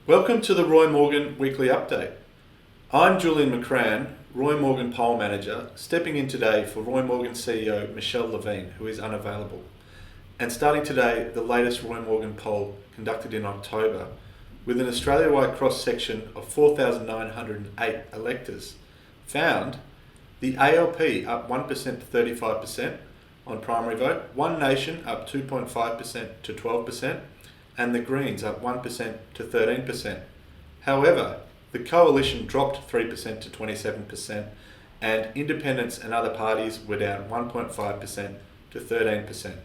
Welcome to the Roy Morgan Weekly Update. I'm Julian McCrann, Roy Morgan Poll Manager, stepping in today for Roy Morgan CEO Michelle Levine, who is unavailable. And starting today, the latest Roy Morgan poll conducted in October, with an Australia-wide cross-section of 4,908 electors, found the ALP up 1% to 35% on primary vote, One Nation up 2.5% to 12%, and the Greens up 1% to 13%. However, the Coalition dropped 3% to 27%, and independents and other parties were down 1.5% to 13%.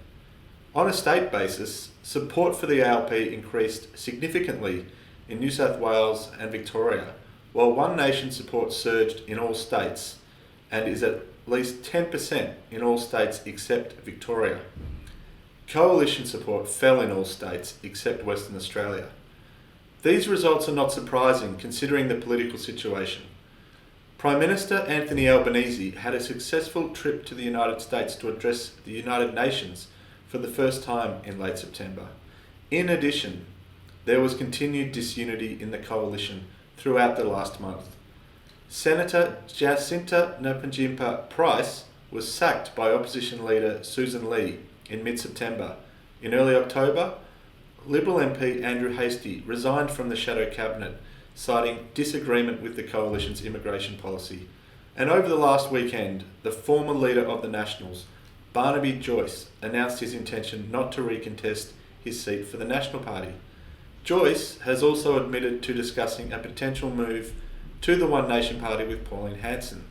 On a state basis, support for the ALP increased significantly in New South Wales and Victoria, while One Nation support surged in all states and is at least 10% in all states except Victoria. Coalition support fell in all states except Western Australia. These results are not surprising considering the political situation. Prime Minister Anthony Albanese had a successful trip to the United States to address the United Nations for the first time in late September. In addition, there was continued disunity in the coalition throughout the last month. Senator Jacinta Nampijinpa Price was sacked by opposition leader Susan Lee in mid-September. In early October, Liberal MP Andrew Hastie resigned from the shadow cabinet, citing disagreement with the coalition's immigration policy. And over the last weekend, the former leader of the Nationals, Barnaby Joyce, announced his intention not to recontest his seat for the National Party. Joyce has also admitted to discussing a potential move to the One Nation Party with Pauline Hanson.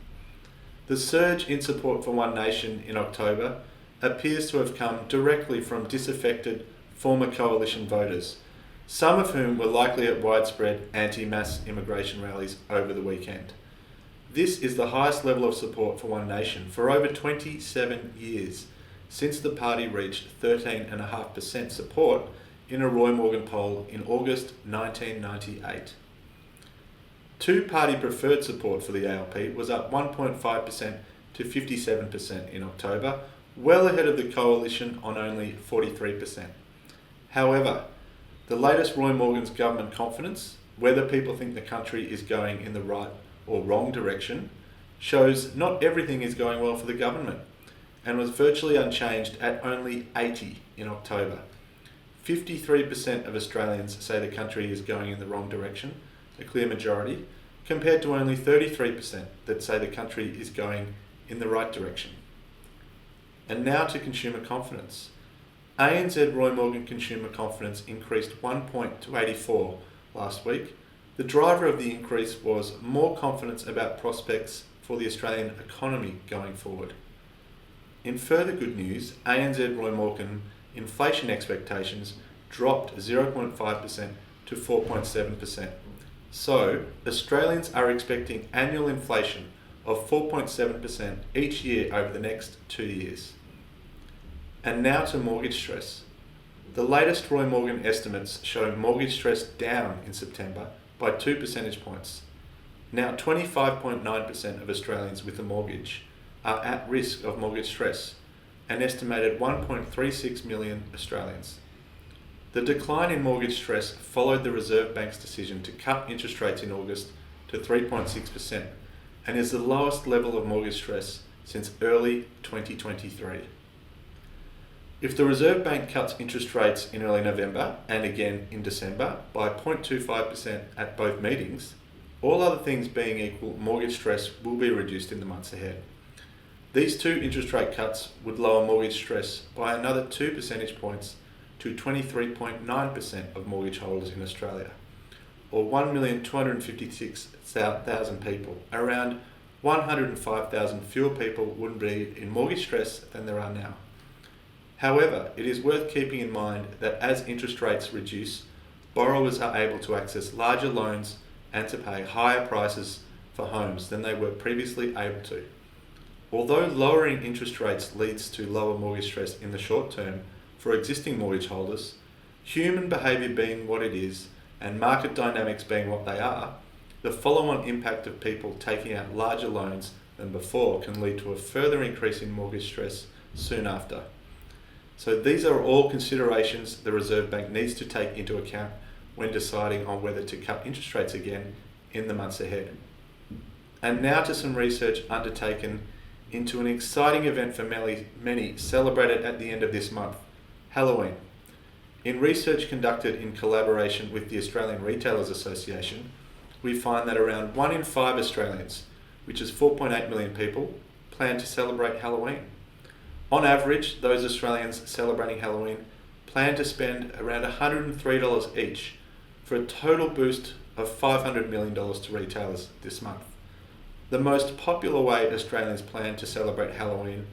The surge in support for One Nation in October appears to have come directly from disaffected former coalition voters, some of whom were likely at widespread anti-mass immigration rallies over the weekend. This is the highest level of support for One Nation for over 27 years, since the party reached 13.5% support in a Roy Morgan poll in August 1998. Two-party preferred support for the ALP was up 1.5% to 57% in October, well ahead of the coalition on only 43%. However, the latest Roy Morgan's government confidence, whether people think the country is going in the right or wrong direction, shows not everything is going well for the government, and was virtually unchanged at only 80 in October. 53% of Australians say the country is going in the wrong direction, a clear majority, compared to only 33% that say the country is going in the right direction. And now to consumer confidence. ANZ Roy Morgan consumer confidence increased 1 point to 84 last week. The driver of the increase was more confidence about prospects for the Australian economy going forward. In further good news, ANZ Roy Morgan inflation expectations dropped 0.5% to 4.7%. So, Australians are expecting annual inflation of 4.7% each year over the next 2 years. And now to mortgage stress. The latest Roy Morgan estimates show mortgage stress down in September by 2 percentage points. Now 25.9% of Australians with a mortgage are at risk of mortgage stress, an estimated 1.36 million Australians. The decline in mortgage stress followed the Reserve Bank's decision to cut interest rates in August to 3.6% and is the lowest level of mortgage stress since early 2023. If the Reserve Bank cuts interest rates in early November and again in December by 0.25% at both meetings, all other things being equal, mortgage stress will be reduced in the months ahead. These two interest rate cuts would lower mortgage stress by another 2 percentage points to 23.9% of mortgage holders in Australia, or 1,256,000 people. Around 105,000 fewer people would be in mortgage stress than there are now. However, it is worth keeping in mind that as interest rates reduce, borrowers are able to access larger loans and to pay higher prices for homes than they were previously able to. Although lowering interest rates leads to lower mortgage stress in the short term for existing mortgage holders, human behaviour being what it is and market dynamics being what they are, the follow-on impact of people taking out larger loans than before can lead to a further increase in mortgage stress soon after. So these are all considerations the Reserve Bank needs to take into account when deciding on whether to cut interest rates again in the months ahead. And now to some research undertaken into an exciting event for many celebrated at the end of this month, Halloween. In research conducted in collaboration with the Australian Retailers Association, we find that around 1 in 5 Australians, which is 4.8 million people, plan to celebrate Halloween. On average, those Australians celebrating Halloween plan to spend around $103 each, for a total boost of $500 million to retailers this month. The most popular way Australians plan to celebrate Halloween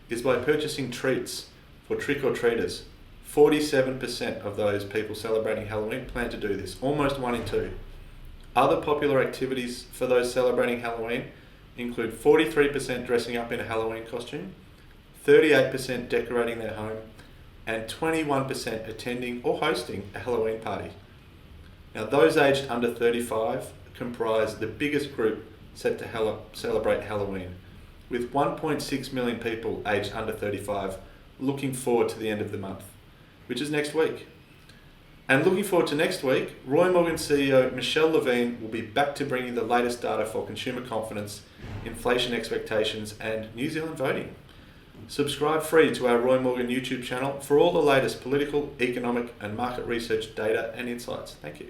is by purchasing treats for trick-or-treaters. 47% of those people celebrating Halloween plan to do this, almost 1 in 2. Other popular activities for those celebrating Halloween include 43% dressing up in a Halloween costume, 38% decorating their home, and 21% attending or hosting a Halloween party. Now, those aged under 35 comprise the biggest group set to celebrate Halloween, with 1.6 million people aged under 35 looking forward to the end of the month, which is next week. And looking forward to next week, Roy Morgan CEO Michelle Levine will be back to bring you the latest data for consumer confidence, inflation expectations, and New Zealand voting. Subscribe free to our Roy Morgan YouTube channel for all the latest political, economic, and market research data and insights. Thank you.